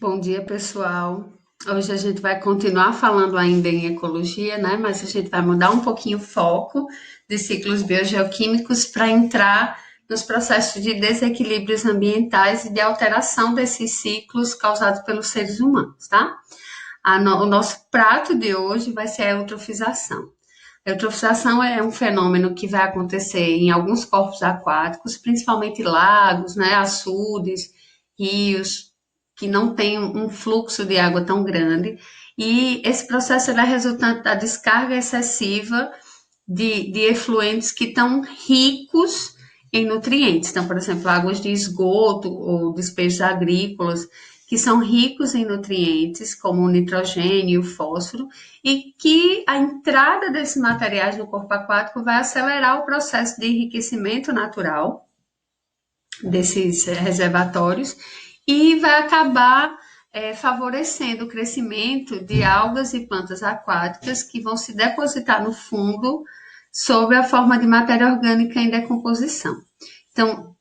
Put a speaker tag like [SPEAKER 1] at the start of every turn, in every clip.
[SPEAKER 1] Bom dia, pessoal. Hoje a gente vai continuar falando ainda em ecologia, né? Mas a gente vai mudar um pouquinho o foco de ciclos biogeoquímicos para entrar nos processos de desequilíbrios ambientais e de alteração desses ciclos causados pelos seres humanos, tá? O nosso prato de hoje vai ser a eutrofização. A eutrofização é um fenômeno que vai acontecer em alguns corpos aquáticos, principalmente lagos, né, açudes, rios, que não têm um fluxo de água tão grande. E esse processo é resultante da descarga excessiva de efluentes que estão ricos em nutrientes. Então, por exemplo, águas de esgoto ou despejos agrícolas, que são ricos em nutrientes, como o nitrogênio e o fósforo, e que a entrada desses materiais no corpo aquático vai acelerar o processo de enriquecimento natural desses reservatórios e vai acabar favorecendo o crescimento de algas e plantas aquáticas que vão se depositar no fundo sob a forma de matéria orgânica em decomposição. Então,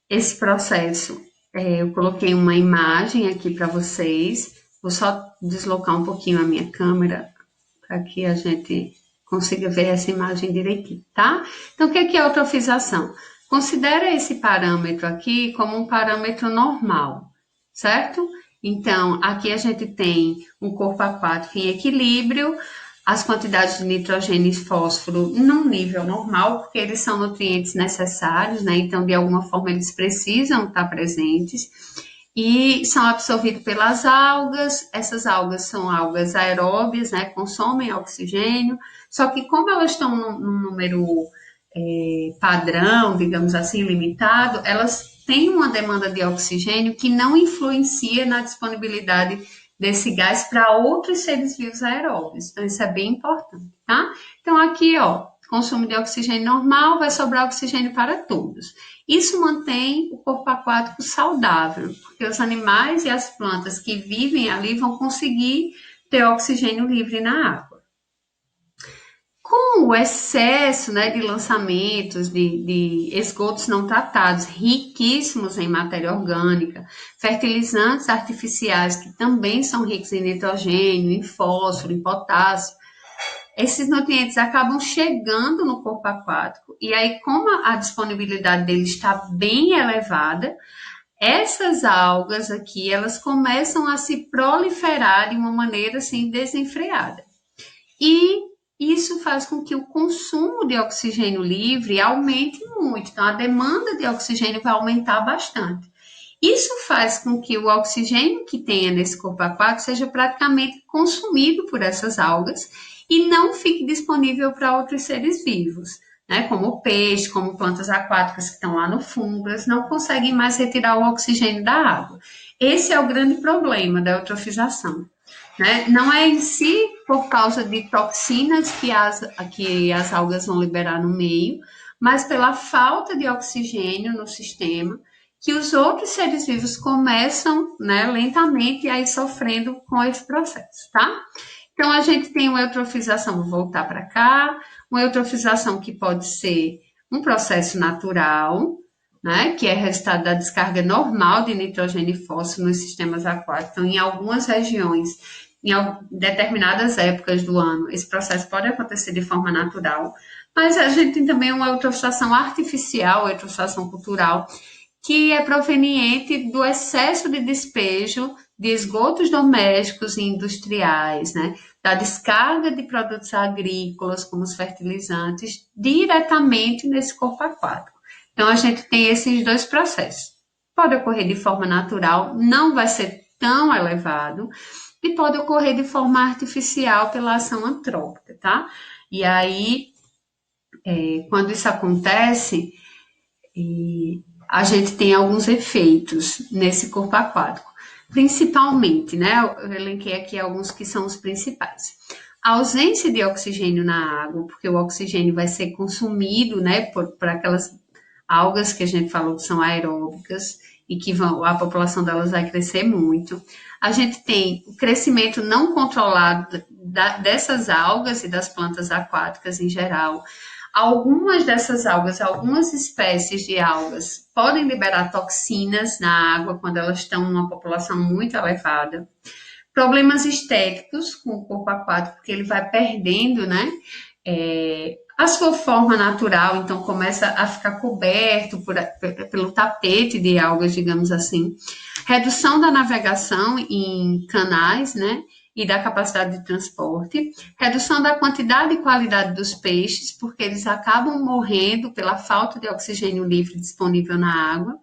[SPEAKER 1] esse processo, eu coloquei uma imagem aqui para vocês. Vou só deslocar um pouquinho a minha câmera para que a gente consiga ver essa imagem direitinho, tá? Então, o que é a eutrofização? Considera esse parâmetro aqui como um parâmetro normal, certo? Então, aqui a gente tem um corpo aquático em equilíbrio, as quantidades de nitrogênio e fósforo num nível normal, porque eles são nutrientes necessários, né? Então, de alguma forma, eles precisam estar presentes e são absorvidos pelas algas. Essas algas são algas aeróbias, né? Consomem oxigênio, só que como elas estão num número padrão, digamos assim, limitado, elas têm uma demanda de oxigênio que não influencia na disponibilidade desse gás para outros seres vivos aeróbios. Então, isso é bem importante, tá? Então, aqui, ó, consumo de oxigênio normal, vai sobrar oxigênio para todos. Isso mantém o corpo aquático saudável, porque os animais e as plantas que vivem ali vão conseguir ter oxigênio livre na água. Com o excesso, né, de lançamentos de esgotos não tratados, riquíssimos em matéria orgânica, fertilizantes artificiais, que também são ricos em nitrogênio, em fósforo, em potássio, esses nutrientes acabam chegando no corpo aquático, e aí, como a disponibilidade deles está bem elevada, essas algas aqui, elas começam a se proliferar de uma maneira assim desenfreada. E isso faz com que o consumo de oxigênio livre aumente muito. Então, a demanda de oxigênio vai aumentar bastante. Isso faz com que o oxigênio que tenha nesse corpo aquático seja praticamente consumido por essas algas e não fique disponível para outros seres vivos, né? Como peixe, como plantas aquáticas que estão lá no fundo, elas não conseguem mais retirar o oxigênio da água. Esse é o grande problema da eutrofização. Né? Não é em si por causa de toxinas que as algas vão liberar no meio, mas pela falta de oxigênio no sistema, que os outros seres vivos começam, né, lentamente a ir sofrendo com esse processo, tá? Então, a gente tem uma eutrofização, vou voltar para cá, uma eutrofização que pode ser um processo natural, né, que é resultado da descarga normal de nitrogênio e fósforo nos sistemas aquáticos. Então, em algumas regiões, em determinadas épocas do ano, esse processo pode acontecer de forma natural, mas a gente tem também uma eutrofização artificial, eutrofização cultural, que é proveniente do excesso de despejo de esgotos domésticos e industriais, né? Da descarga de produtos agrícolas, como os fertilizantes, diretamente nesse corpo aquático. Então, a gente tem esses dois processos. Pode ocorrer de forma natural, não vai ser tão elevado, e pode ocorrer de forma artificial pela ação antrópica, tá? E aí, quando isso acontece, a gente tem alguns efeitos nesse corpo aquático. Principalmente, né? Eu elenquei aqui alguns que são os principais. A ausência de oxigênio na água, porque o oxigênio vai ser consumido, né, por aquelas algas que a gente falou que são aeróbicas e que a população delas vai crescer muito. A gente tem o crescimento não controlado dessas algas e das plantas aquáticas em geral, Algumas dessas algas, algumas espécies de algas, podem liberar toxinas na água quando elas estão numa população muito elevada. Problemas estéticos com o corpo aquático, porque ele vai perdendo, né? A sua forma natural, então começa a ficar coberto pelo tapete de algas, digamos assim. Redução da navegação em canais, né? E da capacidade de transporte. Redução da quantidade e qualidade dos peixes, porque eles acabam morrendo pela falta de oxigênio livre disponível na água.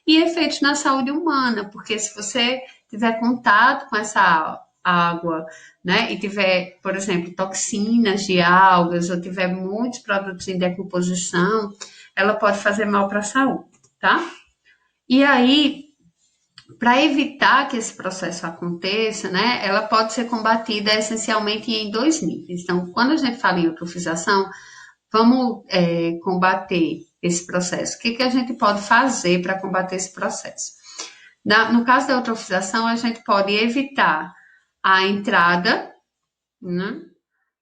[SPEAKER 1] E efeitos na saúde humana, porque se você tiver contato com essa água, né, e tiver, por exemplo, toxinas de algas, ou tiver muitos produtos em decomposição, ela pode fazer mal para a saúde, tá? E aí, para evitar que esse processo aconteça, né, ela pode ser combatida essencialmente em dois níveis. Então, quando a gente fala em eutrofização, vamos combater esse processo. O que a gente pode fazer para combater esse processo? No caso da eutrofização, a gente pode evitar a entrada, né,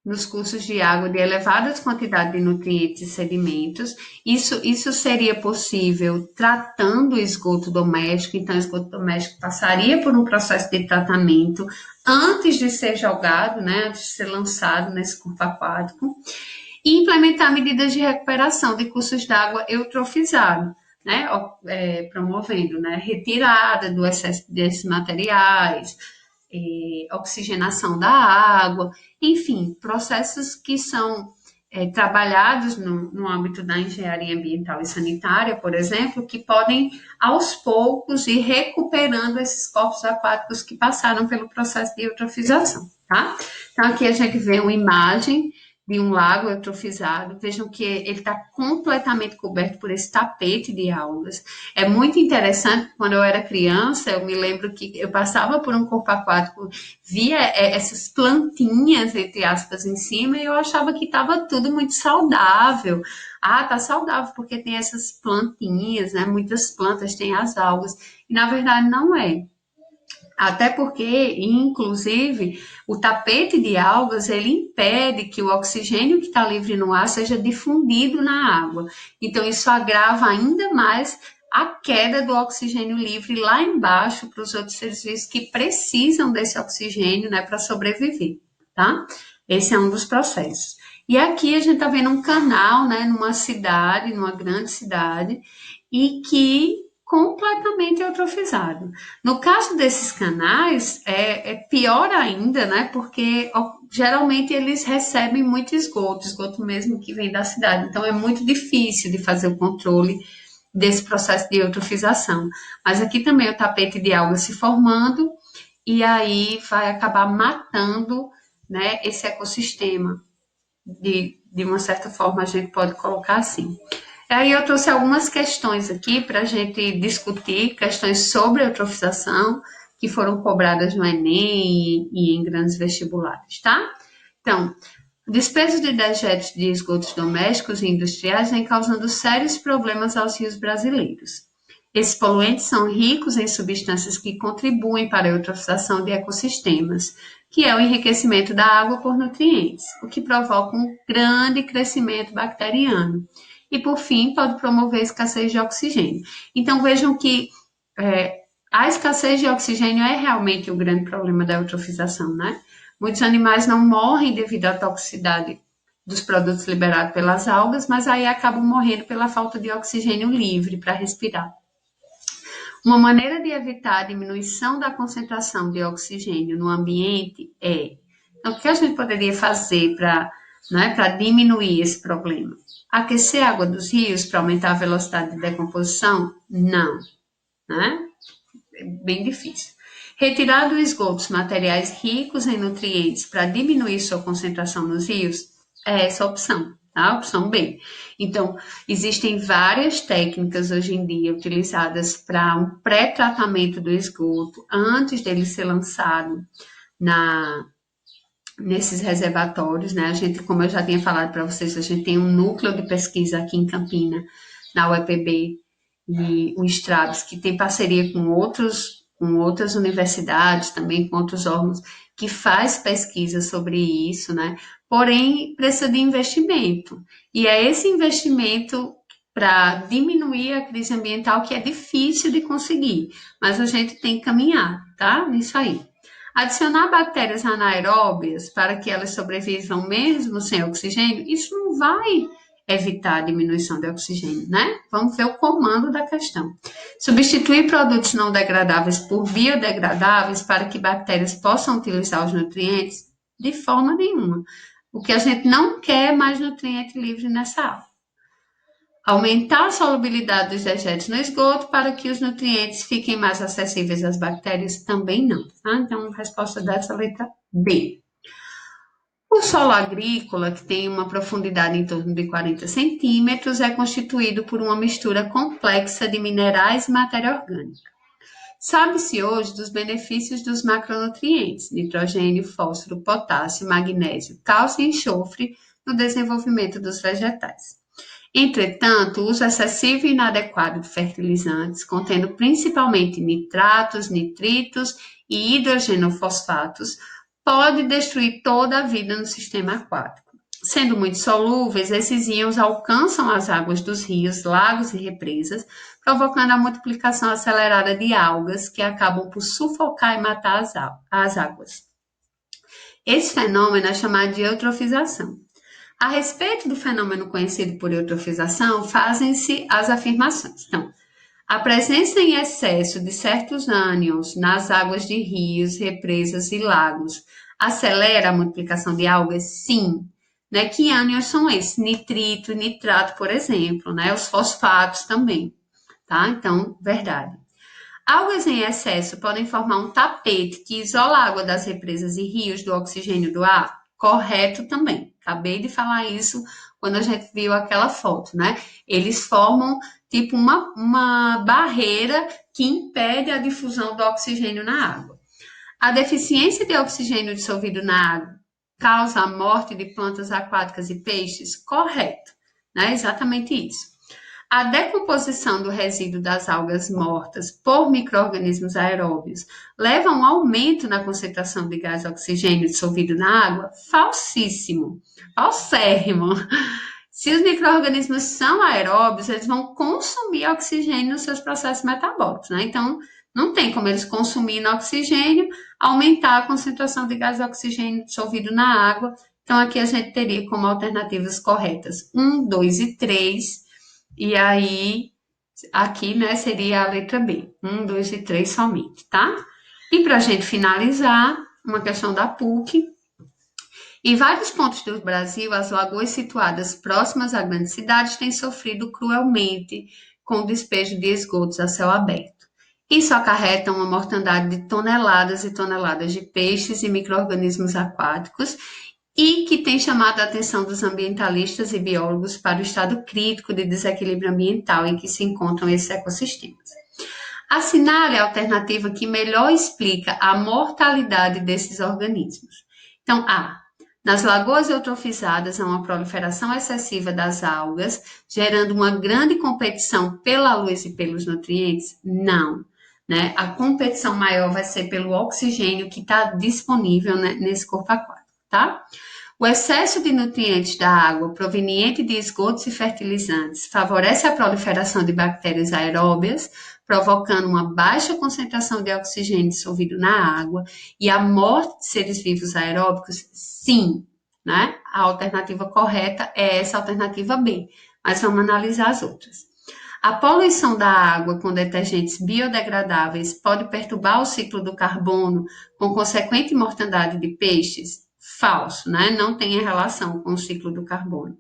[SPEAKER 1] nos cursos de água de elevadas quantidades de nutrientes e sedimentos. Isso seria possível tratando o esgoto doméstico. Então, o esgoto doméstico passaria por um processo de tratamento antes de ser jogado, né, antes de ser lançado nesse corpo aquático. E implementar medidas de recuperação de cursos d'água eutrofizados, né, promovendo, né, retirada do excesso desses materiais, oxigenação da água, enfim, processos que são trabalhados no âmbito da engenharia ambiental e sanitária, por exemplo, que podem, aos poucos, ir recuperando esses corpos aquáticos que passaram pelo processo de eutrofização, tá? Então, aqui a gente vê uma imagem de um lago eutrofizado. Vejam que ele está completamente coberto por esse tapete de algas. É muito interessante, quando eu era criança, eu me lembro que eu passava por um corpo aquático, via essas plantinhas, entre aspas, em cima, e eu achava que estava tudo muito saudável. Ah, tá saudável porque tem essas plantinhas, né? Muitas plantas têm as algas, e na verdade não é. Até porque, inclusive, o tapete de algas, ele impede que o oxigênio que está livre no ar seja difundido na água. Então, isso agrava ainda mais a queda do oxigênio livre lá embaixo para os outros seres vivos que precisam desse oxigênio, né, para sobreviver, tá? Esse é um dos processos. E aqui a gente está vendo um canal, né, numa cidade, numa grande cidade, e que completamente eutrofizado. No caso desses canais, é pior ainda, né? Porque geralmente eles recebem muito esgoto mesmo que vem da cidade. Então é muito difícil de fazer o controle desse processo de eutrofização. Mas aqui também o tapete de alga se formando e aí vai acabar matando, né, esse ecossistema. De uma certa forma, a gente pode colocar assim. Aí eu trouxe algumas questões aqui para a gente discutir, questões sobre a eutrofização, que foram cobradas no Enem e em grandes vestibulares, tá? Então, o despejo de dejetos de esgotos domésticos e industriais vem causando sérios problemas aos rios brasileiros. Esses poluentes são ricos em substâncias que contribuem para a eutrofização de ecossistemas, que é o enriquecimento da água por nutrientes, o que provoca um grande crescimento bacteriano. E, por fim, pode promover a escassez de oxigênio. Então, vejam que a escassez de oxigênio é realmente o grande problema da eutrofização, né? Muitos animais não morrem devido à toxicidade dos produtos liberados pelas algas, mas aí acabam morrendo pela falta de oxigênio livre para respirar. Uma maneira de evitar a diminuição da concentração de oxigênio no ambiente é... Então, o que a gente poderia fazer para, né, para diminuir esse problema? Aquecer a água dos rios para aumentar a velocidade de decomposição? Não, né? É bem difícil. Retirar do esgoto os materiais ricos em nutrientes para diminuir sua concentração nos rios? É essa a opção, tá? A opção B. Então, existem várias técnicas hoje em dia utilizadas para um pré-tratamento do esgoto antes dele ser lançado nesses reservatórios, né? A gente, como eu já tinha falado para vocês, a gente tem um núcleo de pesquisa aqui em Campina, na UEPB, e o Strabs, que tem parceria com com outras universidades, também com outros órgãos que faz pesquisa sobre isso, né? Porém, precisa de investimento. E é esse investimento para diminuir a crise ambiental que é difícil de conseguir, mas a gente tem que caminhar, tá? Nisso aí. Adicionar bactérias anaeróbias para que elas sobrevivam mesmo sem oxigênio, isso não vai evitar a diminuição de oxigênio, né? Vamos ver o comando da questão. Substituir produtos não degradáveis por biodegradáveis para que bactérias possam utilizar os nutrientes? De forma nenhuma. O que a gente não quer é mais nutriente livre nessa água. Aumentar a solubilidade dos dejetos no esgoto para que os nutrientes fiquem mais acessíveis às bactérias? Também não. Tá? Então, resposta dessa letra B. O solo agrícola, que tem uma profundidade em torno de 40 centímetros, é constituído por uma mistura complexa de minerais e matéria orgânica. Sabe-se hoje dos benefícios dos macronutrientes, nitrogênio, fósforo, potássio, magnésio, cálcio e enxofre no desenvolvimento dos vegetais. Entretanto, o uso excessivo e inadequado de fertilizantes, contendo principalmente nitratos, nitritos e hidrogenofosfatos, pode destruir toda a vida no sistema aquático. Sendo muito solúveis, esses íons alcançam as águas dos rios, lagos e represas, provocando a multiplicação acelerada de algas que acabam por sufocar e matar as águas. Esse fenômeno é chamado de eutrofização. A respeito do fenômeno conhecido por eutrofização, fazem-se as afirmações. Então, a presença em excesso de certos ânions nas águas de rios, represas e lagos acelera a multiplicação de algas? Sim. Né? Que ânions são esses? Nitrito e nitrato, por exemplo, né? Os fosfatos também. Tá? Então, verdade. Algas em excesso podem formar um tapete que isola a água das represas e rios do oxigênio do ar? Correto também. Acabei de falar isso quando a gente viu aquela foto, né? Eles formam tipo uma barreira que impede a difusão do oxigênio na água. A deficiência de oxigênio dissolvido na água causa a morte de plantas aquáticas e peixes? Correto, né? Exatamente isso. A decomposição do resíduo das algas mortas por micro-organismos aeróbios leva a um aumento na concentração de gás oxigênio dissolvido na água? Falsíssimo, falsérrimo. Se os micro-organismos são aeróbios, eles vão consumir oxigênio nos seus processos metabólicos, né? Então, não tem como eles consumirem oxigênio, aumentar a concentração de gás oxigênio dissolvido na água. Então, aqui a gente teria como alternativas corretas 1, 2 e 3. E aí, aqui, né, seria a letra B. 1, 2 e 3 somente, tá? E para a gente finalizar, uma questão da PUC. Em vários pontos do Brasil, as lagoas situadas próximas a grandes cidades têm sofrido cruelmente com o despejo de esgotos a céu aberto. Isso acarreta uma mortandade de toneladas e toneladas de peixes e micro-organismos aquáticos e que tem chamado a atenção dos ambientalistas e biólogos para o estado crítico de desequilíbrio ambiental em que se encontram esses ecossistemas. Assinale a alternativa que melhor explica a mortalidade desses organismos. Então, A. Nas lagoas eutrofizadas há uma proliferação excessiva das algas, gerando uma grande competição pela luz e pelos nutrientes? Não. Né? A competição maior vai ser pelo oxigênio que está disponível, né, nesse corpo aquático. Tá? O excesso de nutrientes da água proveniente de esgotos e fertilizantes favorece a proliferação de bactérias aeróbias, provocando uma baixa concentração de oxigênio dissolvido na água e a morte de seres vivos aeróbicos? Sim, né? A alternativa correta é essa alternativa B, mas vamos analisar as outras. A poluição da água com detergentes biodegradáveis pode perturbar o ciclo do carbono, com consequente mortandade de peixes? Falso, né? Não tem relação com o ciclo do carbono.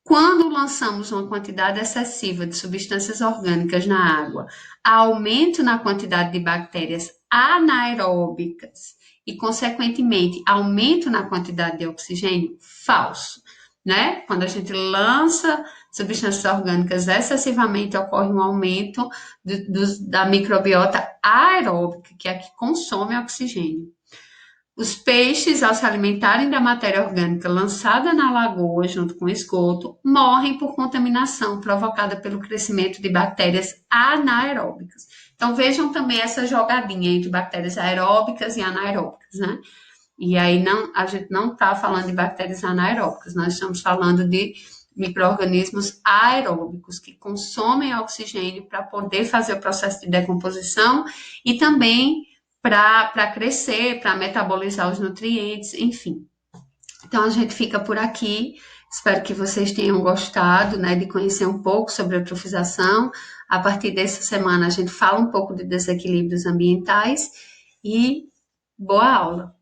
[SPEAKER 1] Quando lançamos uma quantidade excessiva de substâncias orgânicas na água, há aumento na quantidade de bactérias anaeróbicas e, consequentemente, aumento na quantidade de oxigênio? Falso, né? Quando a gente lança substâncias orgânicas excessivamente, ocorre um aumento da microbiota aeróbica, que é a que consome oxigênio. Os peixes, ao se alimentarem da matéria orgânica lançada na lagoa junto com o esgoto, morrem por contaminação provocada pelo crescimento de bactérias anaeróbicas. Então vejam também essa jogadinha entre bactérias aeróbicas e anaeróbicas, né? E aí a gente não está falando de bactérias anaeróbicas, nós estamos falando de micro-organismos aeróbicos que consomem oxigênio para poder fazer o processo de decomposição e também para crescer, para metabolizar os nutrientes, enfim. Então a gente fica por aqui. Espero que vocês tenham gostado, né, de conhecer um pouco sobre a eutrofização. A partir dessa semana a gente fala um pouco de desequilíbrios ambientais e boa aula.